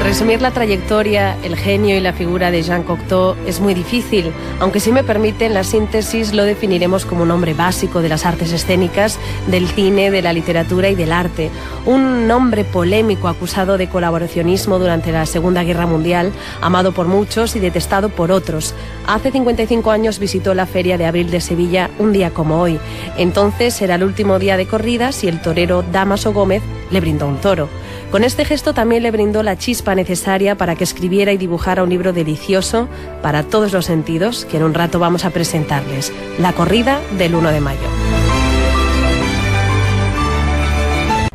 Resumir la trayectoria, el genio y la figura de Jean Cocteau es muy difícil, aunque si me permiten la síntesis lo definiremos como un hombre básico de las artes escénicas, del cine, de la literatura y del arte. Un hombre polémico acusado de colaboracionismo durante la Segunda Guerra Mundial, amado por muchos y detestado por otros. Hace 55 años visitó la Feria de Abril de Sevilla un día como hoy. Entonces era el último día de corridas y el torero Dámaso Gómez le brindó un toro. Con este gesto también le brindó la chispa necesaria para que escribiera y dibujara un libro delicioso para todos los sentidos que en un rato vamos a presentarles. La corrida del 1 de mayo.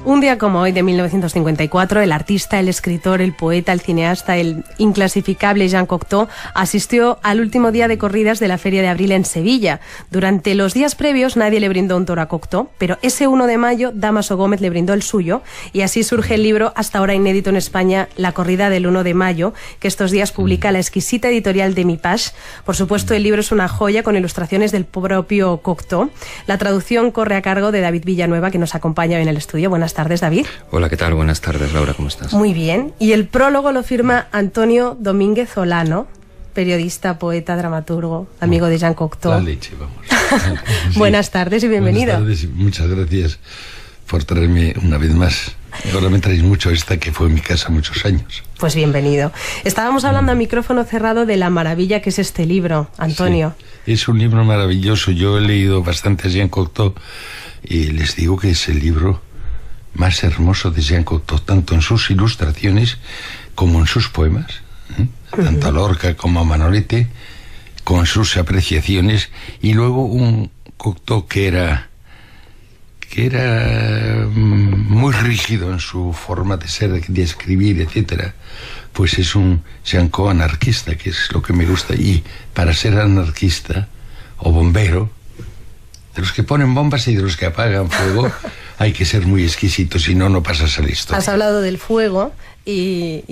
Un día como hoy de 1954, el artista, el escritor, el poeta, el cineasta, el inclasificable Jean Cocteau asistió al último día de corridas de la Feria de Abril en Sevilla. Durante los días previos nadie le brindó un toro a Cocteau, pero ese 1 de mayo Dámaso Gómez le brindó el suyo y así surge el libro hasta ahora inédito en España, La corrida del 1 de mayo, que estos días publica la exquisita editorial Demi Page. Por supuesto, el libro es una joya con ilustraciones del propio Cocteau. La traducción corre a cargo de David Villanueva, que nos acompaña hoy en el estudio. Buenas tardes, David. Hola, ¿qué tal? Buenas tardes, Laura, ¿cómo estás? Muy bien. Y el prólogo lo firma Antonio Domínguez Olano, periodista, poeta, dramaturgo, amigo de Jean Cocteau. La leche, vamos. Sí. Buenas tardes y bienvenido. Buenas tardes y muchas gracias por traerme una vez más. Ahora me traéis mucho esta que fue en mi casa muchos años. Pues bienvenido. Estábamos hablando a micrófono cerrado de la maravilla que es este libro, Antonio. Sí, es un libro maravilloso. Yo he leído bastante a Jean Cocteau y les digo que es el libro más hermoso de Jean Cocteau, tanto en sus ilustraciones como en sus poemas, tanto a Lorca como a Manolete, con sus apreciaciones, y luego un Cocteau que era muy rígido en su forma de ser, de escribir, etcétera. Pues es un Jean Cocteau anarquista, que es lo que me gusta, y para ser anarquista o bombero, de los que ponen bombas y de los que apagan fuego, hay que ser muy exquisito, si no, no pasas a la historia. Has hablado del fuego y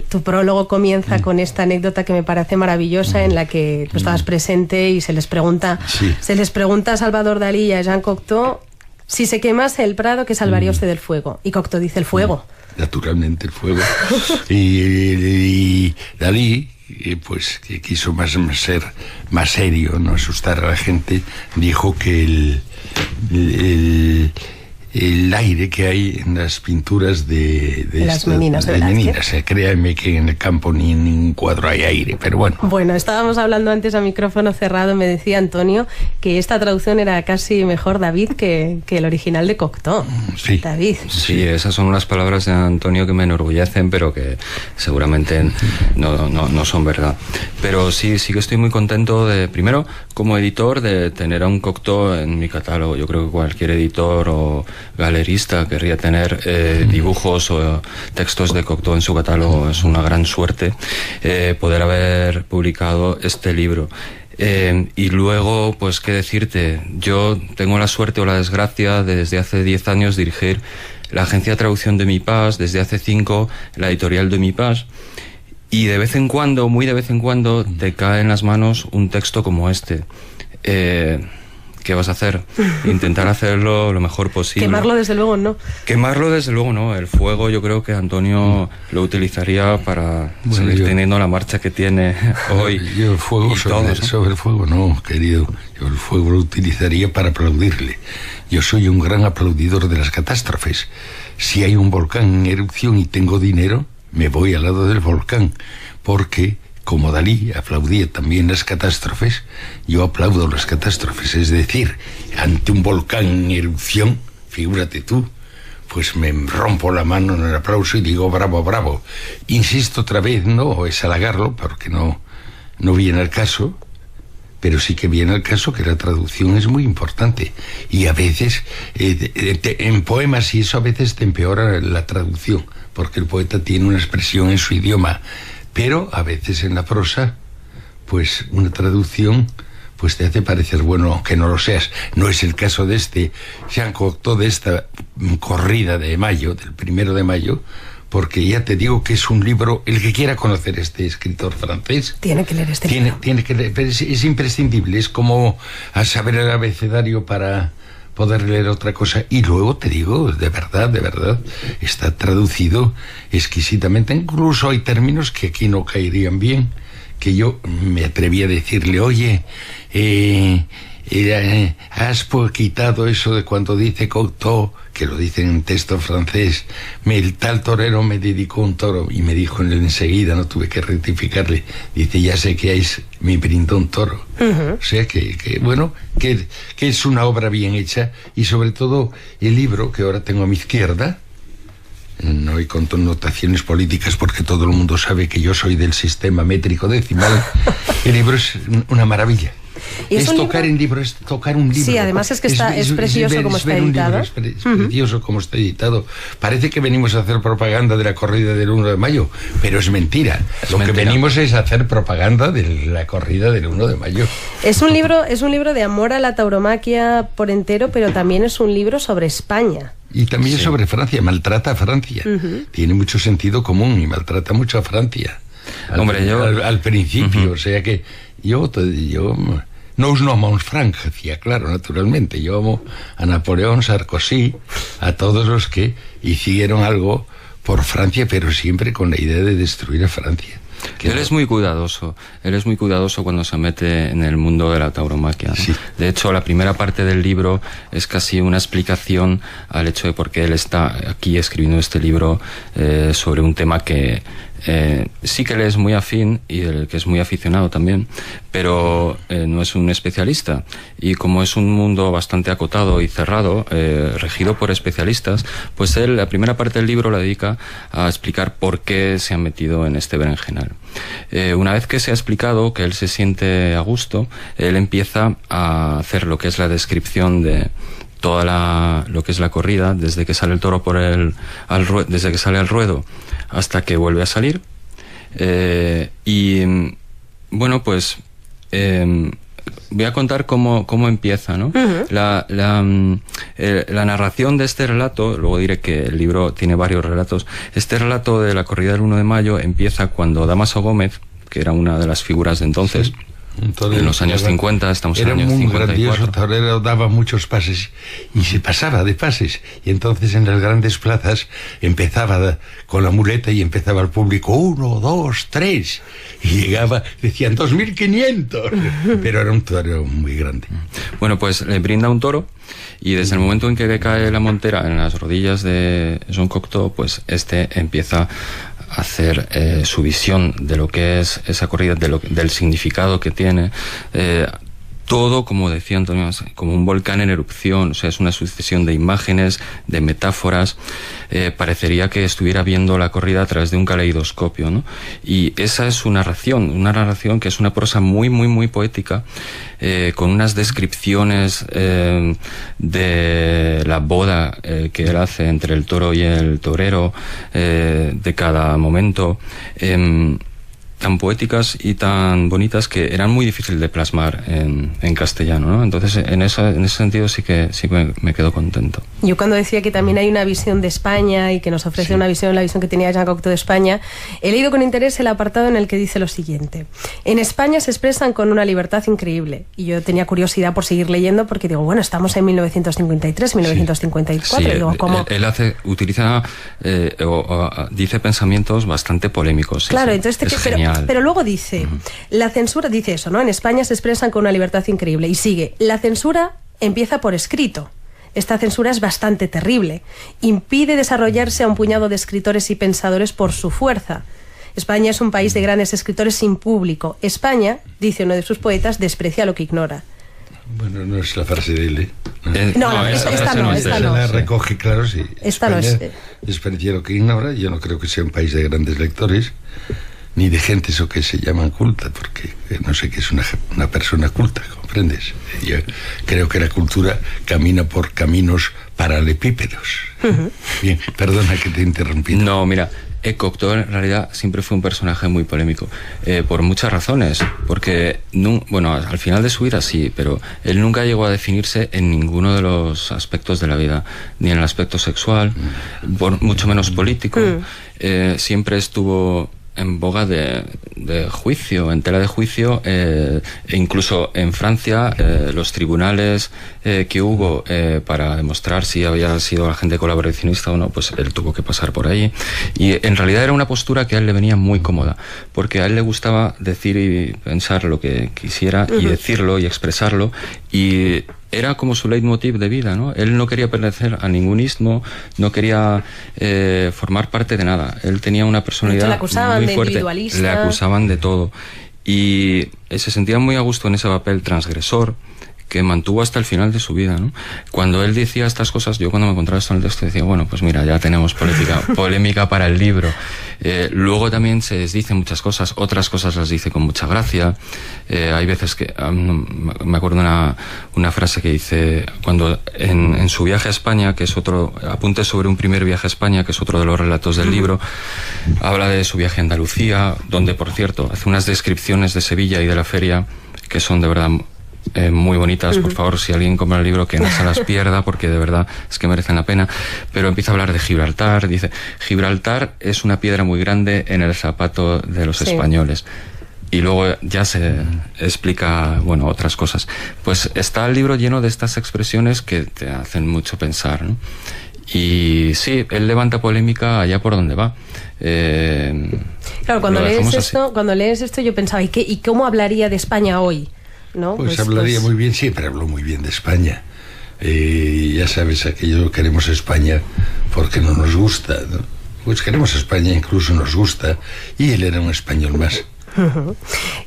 tu prólogo comienza con esta anécdota que me parece maravillosa, en la que tú estabas presente y se les pregunta a Salvador Dalí y a Jean Cocteau si se quemase el Prado, ¿qué salvaría usted del fuego? Y Cocteau dice el fuego. Naturalmente el fuego. y Dalí, pues que quiso ser más serio, no asustar a la gente, dijo que el aire que hay en las pinturas de las Meninas de Velázquez. Créanme que en el campo ni en ningún cuadro hay aire, pero bueno. Bueno, estábamos hablando antes a micrófono cerrado, me decía Antonio que esta traducción era casi mejor, David, que el original de Cocteau. Sí. David. Sí, esas son unas palabras de Antonio que me enorgullecen, pero que seguramente no son verdad. Pero sí que estoy muy contento primero, como editor, de tener a un Cocteau en mi catálogo. Yo creo que cualquier editor o galerista querría tener dibujos o textos de Cocteau en su catálogo. Es una gran suerte poder haber publicado este libro. Y luego, pues qué decirte, yo tengo la suerte o la desgracia de desde hace 10 años dirigir la agencia de traducción Demi Page, desde hace 5 la editorial Demi Page, y de vez en cuando, muy de vez en cuando, te cae en las manos un texto como este. ¿Qué vas a hacer? Intentar hacerlo lo mejor posible. Quemarlo desde luego no. Quemarlo desde luego no. El fuego yo creo que Antonio lo utilizaría para seguir teniendo la marcha que tiene hoy. Yo el fuego sobre el fuego no, querido. Yo el fuego lo utilizaría para aplaudirle. Yo soy un gran aplaudidor de las catástrofes. Si hay un volcán en erupción y tengo dinero, me voy al lado del volcán, porque como Dalí aplaudía también las catástrofes, yo aplaudo las catástrofes. Es decir, ante un volcán en erupción, figúrate tú, pues me rompo la mano en el aplauso y digo bravo, bravo. Insisto otra vez, no es halagarlo, porque no viene al caso, pero sí que viene al caso que la traducción es muy importante. Y a veces, en poemas y eso, a veces te empeora la traducción, porque el poeta tiene una expresión en su idioma. Pero a veces en la prosa, pues una traducción pues te hace parecer bueno, aunque no lo seas. No es el caso de Jean Cocteau, de esta corrida de mayo, del 1 de mayo, porque ya te digo que es un libro, el que quiera conocer este escritor francés tiene que leer este libro. Tiene que leer, pero es imprescindible, es como a saber el abecedario para poder leer otra cosa. Y luego te digo, de verdad, está traducido exquisitamente. Incluso hay términos que aquí no caerían bien, que yo me atreví a decirle, oye, has quitado eso de cuando dice Cocteau, que lo dice en texto francés, el tal torero me dedicó un toro, y me dijo enseguida, no tuve que rectificarle, dice, ya sé que me brindó un toro. O sea que es una obra bien hecha, y sobre todo el libro que ahora tengo a mi izquierda, no hay connotaciones políticas porque todo el mundo sabe que yo soy del sistema métrico decimal. El libro es una maravilla. Es tocar un libro. Sí, además es que es precioso como está editado. Es precioso como está editado. Parece que venimos a hacer propaganda de la corrida del 1 de mayo, pero es mentira. Lo que venimos es a hacer propaganda de la corrida del 1 de mayo. Es un libro de amor a la tauromaquia por entero, pero también es un libro sobre España. Y también sobre Francia, maltrata a Francia. Tiene mucho sentido común y maltrata mucho a Francia. Al principio, o sea que yo nous nommons Francia, claro, naturalmente. Yo amo a Napoleón, Sarkozy, a todos los que hicieron algo por Francia, pero siempre con la idea de destruir a Francia. Él es muy cuidadoso cuando se mete en el mundo de la tauromaquia, ¿no? Sí. De hecho, la primera parte del libro es casi una explicación al hecho de por qué él está aquí escribiendo este libro sobre un tema que sí que él es muy afín y el que es muy aficionado también, pero no es un especialista, y como es un mundo bastante acotado y cerrado, regido por especialistas, pues él la primera parte del libro la dedica a explicar por qué se ha metido en este berenjenal. Una vez que se ha explicado, que él se siente a gusto, él empieza a hacer lo que es la descripción de toda lo que es la corrida, desde que sale el toro desde que sale al ruedo hasta que vuelve a salir. Voy a contar cómo empieza, ¿no? La narración de este relato, luego diré que el libro tiene varios relatos. Este relato de la corrida del 1 de mayo empieza cuando Dámaso Gómez, que era una de las figuras de entonces, en los años 50, estamos en los años 54. Era muy grandioso torero, daba muchos pases y se pasaba de pases, y entonces en las grandes plazas empezaba con la muleta y empezaba el público 1, 2, 3 y llegaba, decían 2.500, pero era un torero muy grande. Bueno, pues le brinda un toro, y desde el momento en que le cae la montera en las rodillas de Jean Cocteau, pues empieza hacer su visión de lo que es esa corrida, del significado que tiene, todo, como decía Antonio, como un volcán en erupción. O sea, es una sucesión de imágenes, de metáforas. Parecería que estuviera viendo la corrida a través de un caleidoscopio, ¿no? Y esa es su narración, una narración que es una prosa muy, muy, muy poética, con unas descripciones de la boda que él hace entre el toro y el torero, de cada momento, tan poéticas y tan bonitas que eran muy difíciles de plasmar en castellano, ¿no? Entonces, en ese sentido sí que me quedo contento. Yo cuando decía que también hay una visión de España y que nos ofrece una visión, la visión que tenía Jean Cocteau de España, he leído con interés el apartado en el que dice lo siguiente: en España se expresan con una libertad increíble. Y yo tenía curiosidad por seguir leyendo, porque digo, bueno, estamos en 1953, 1954. Sí, y digo, ¿cómo? Él dice pensamientos bastante polémicos. Claro, entonces pero luego dice, la censura, dice eso, ¿no? En España se expresan con una libertad increíble. Y sigue, la censura empieza por escrito. Esta censura es bastante terrible. Impide desarrollarse a un puñado de escritores y pensadores por su fuerza. España es un país de grandes escritores sin público. España, dice uno de sus poetas, desprecia lo que ignora. Bueno, no es la frase de él, ¿eh? Esta no. La recoge, claro, sí. Esta no es. Desprecia lo que ignora. Yo no creo que sea un país de grandes lectores, ni de gente eso que se llaman culta, porque no sé qué es una persona culta, ¿comprendes? Yo creo que la cultura camina por caminos paralelepípedos. Bien, perdona que te he interrumpido. No, mira, Cocteau en realidad siempre fue un personaje muy polémico, por muchas razones, porque al final de su vida sí, pero él nunca llegó a definirse en ninguno de los aspectos de la vida, ni en el aspecto sexual, mucho menos político. Siempre estuvo en boga de juicio, en tela de juicio, e incluso en Francia los tribunales que hubo para demostrar si había sido agente colaboracionista o no, pues él tuvo que pasar por ahí, y en realidad era una postura que a él le venía muy cómoda, porque a él le gustaba decir y pensar lo que quisiera y decirlo y expresarlo, y era como su leitmotiv de vida, ¿no? Él no quería pertenecer a ningún ismo, no quería formar parte de nada. Él tenía una personalidad muy fuerte. Le acusaban de todo. Y se sentía muy a gusto en ese papel transgresor que mantuvo hasta el final de su vida, ¿no? Cuando él decía estas cosas, yo cuando me encontraba esto en el texto decía, bueno, pues mira, ya tenemos polémica para el libro. Luego también se desdice muchas cosas, otras cosas las dice con mucha gracia. Hay veces que me acuerdo una frase que dice cuando en su viaje a España, que es otro apunte sobre un primer viaje a España, que es otro de los relatos del libro, habla de su viaje a Andalucía, donde por cierto hace unas descripciones de Sevilla y de la feria que son de verdad muy bonitas. Por favor, si alguien compra el libro, que no se las pierda, porque de verdad es que merecen la pena. Pero empieza a hablar de Gibraltar, dice, Gibraltar es una piedra muy grande en el zapato de los españoles. Y luego ya se explica, bueno, otras cosas. Pues está el libro lleno de estas expresiones que te hacen mucho pensar, ¿no? Y sí, él levanta polémica allá por donde va. Claro, cuando lees esto yo pensaba, ¿y cómo hablaría de España hoy? ¿No? Pues hablaría muy bien, siempre habló muy bien de España. Ya sabes, aquello queremos España porque no nos gusta, ¿no? Pues queremos España, incluso nos gusta, y él era un español más.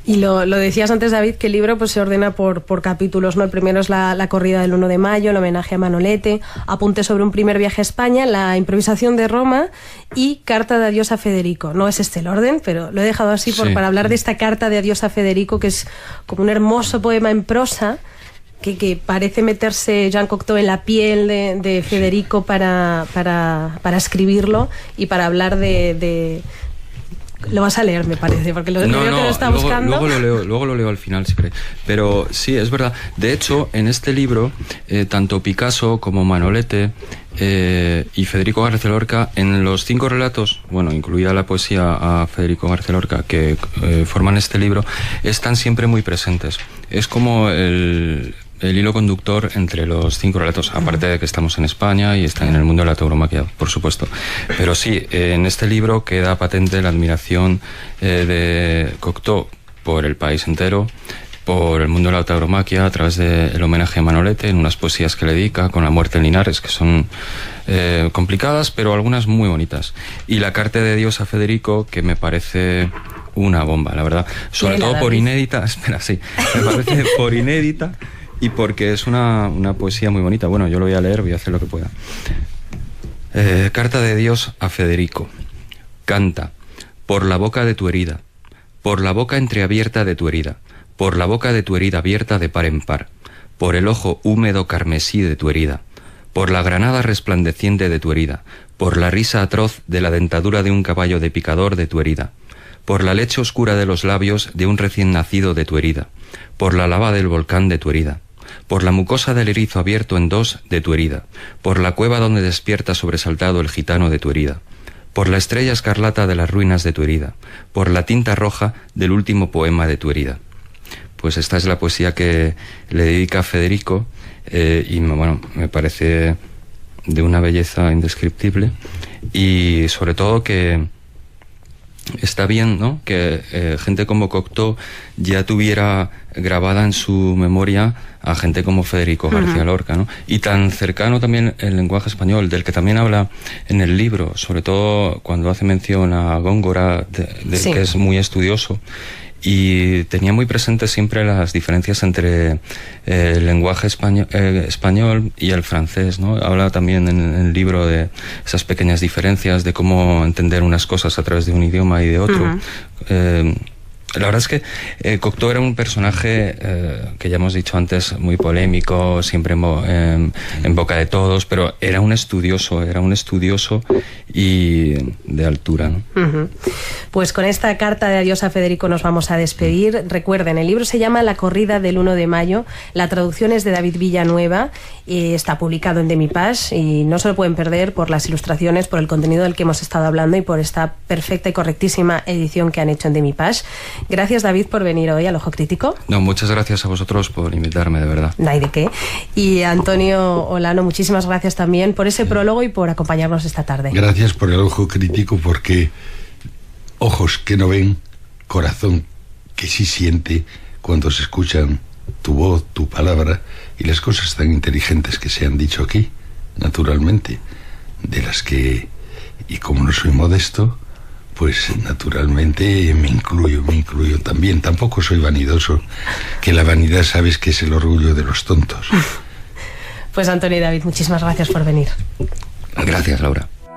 Y lo decías antes, David, que el libro pues se ordena por capítulos, ¿no? El primero es la corrida del 1 de mayo, el homenaje a Manolete, apunte sobre un primer viaje a España, la improvisación de Roma y carta de adiós a Federico. No es este el orden, pero lo he dejado así para hablar de esta carta de adiós a Federico, que es como un hermoso poema en prosa que parece meterse Jean Cocteau en la piel de Federico para escribirlo y para hablar de lo vas a leer, me parece, porque lo que lo está buscando. Luego lo leo al final, si queréis. Pero sí, es verdad. De hecho, en este libro, tanto Picasso como Manolete y Federico García Lorca, en los 5 relatos, bueno, incluida la poesía a Federico García Lorca, que forman este libro, están siempre muy presentes. Es como el hilo conductor entre los 5 relatos, aparte de que estamos en España y están en el mundo de la tauromaquia, por supuesto. Pero sí, en este libro queda patente la admiración de Cocteau por el país entero, por el mundo de la tauromaquia, a través del homenaje a Manolete, en unas poesías que le dedica, con la muerte en Linares, que son complicadas, pero algunas muy bonitas. Y la carta de adiós a Federico, que me parece una bomba, la verdad. Sobre todo por inédita, me parece por inédita, y porque es una poesía muy bonita. Bueno, yo lo voy a leer, voy a hacer lo que pueda. Carta de Dios a Federico. Canta, por la boca de tu herida, por la boca entreabierta de tu herida, por la boca de tu herida abierta de par en par, por el ojo húmedo carmesí de tu herida, por la granada resplandeciente de tu herida, por la risa atroz de la dentadura de un caballo de picador de tu herida, por la leche oscura de los labios de un recién nacido de tu herida, por la lava del volcán de tu herida, por la mucosa del erizo abierto en 2 de tu herida, por la cueva donde despierta sobresaltado el gitano de tu herida, por la estrella escarlata de las ruinas de tu herida, por la tinta roja del último poema de tu herida. Pues esta es la poesía que le dedica a Federico, y bueno, me parece de una belleza indescriptible, y sobre todo que está bien, ¿no?, que gente como Cocteau ya tuviera grabada en su memoria a gente como Federico García Lorca, ¿no? Y tan cercano también el lenguaje español, del que también habla en el libro, sobre todo cuando hace mención a Góngora, que es muy estudioso. Y tenía muy presente siempre las diferencias entre el lenguaje español y el francés, ¿no? Habla también en el libro de esas pequeñas diferencias, de cómo entender unas cosas a través de un idioma y de otro. La verdad es que Cocteau era un personaje que ya hemos dicho antes, muy polémico, siempre en boca de todos, pero era un estudioso y de altura, ¿no? Pues con esta carta de adiós a Federico nos vamos a despedir. Recuerden, el libro se llama La corrida del 1 de mayo. La traducción es de David Villanueva y está publicado en Demi-Page y no se lo pueden perder por las ilustraciones, por el contenido del que hemos estado hablando y por esta perfecta y correctísima edición que han hecho en Demi-Page. Gracias, David, por venir hoy al Ojo Crítico. No, muchas gracias a vosotros por invitarme, de verdad. No hay de qué. Y Antonio Olano, muchísimas gracias también por ese prólogo y por acompañarnos esta tarde. Gracias por el Ojo Crítico, porque ojos que no ven, corazón que sí siente cuando se escuchan tu voz, tu palabra y las cosas tan inteligentes que se han dicho aquí, naturalmente, de las que, y como no soy modesto, pues naturalmente me incluyo también. Tampoco soy vanidoso, que la vanidad sabes que es el orgullo de los tontos. Pues Antonio y David, muchísimas gracias por venir. Gracias, Laura.